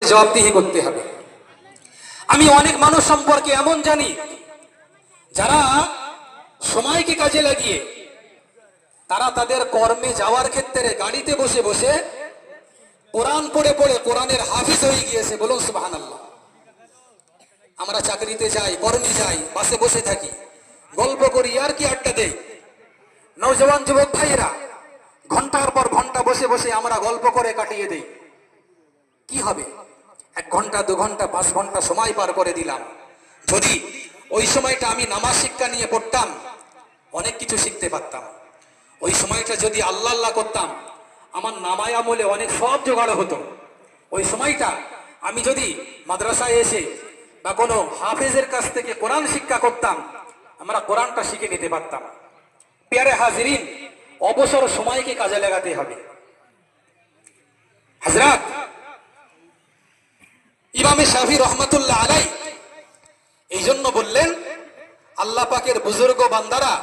জবাবদিহি করতে হবে। আমি অনেক মানুষ সম্পর্কে এমন জানি যারা সময়কে কাজে লাগিয়ে তারা তাদের কর্মে যাওয়ার ক্ষেত্রে গাড়িতে বসে বসে কোরআন পড়ে পড়ে কোরআনের হাফিজ হয়ে গিয়েছে। বলুন সুবহানাল্লাহ। আমরা চাকরিতে যাই, কর্মে যাই, বাসে বসে থাকি, গল্প করি আর কি আড্ডা দেই। নওজওয়ান যুবক ভাইয়েরা ঘন্টার পর ঘন্টা বসে বসে আমরা গল্প করে কাটিয়ে দেই। কি হবে? 1 ঘন্টা 2 ঘন্টা 5 ঘন্টা সময় পার করে দিলাম। যদি ওই সময়টা আমি নামাজ শিক্ষা নিয়ে পড়তাম অনেক কিছু শিখতে পারতাম। ওই সময়টা যদি আল্লাহ আল্লাহ করতাম আমার নামায় আমলে অনেক সব জোগাড় হতো। ওই সময়টা আমি যদি মাদ্রাসায় এসে বা কোনো হাফেজের কাছ থেকে কোরআন শিক্ষা করতাম আমরা কোরআনটা শিখে নিতে পারতাম। প্যারে হাজিরিন, অবসর সময়কে কাজে লাগাতে হবে। হযরত ইমাম শাফি রহমাতুল্লাহ আলাইহি এই জন্য বললেন আল্লাহ পাকের বুজুর্গ বান্দারা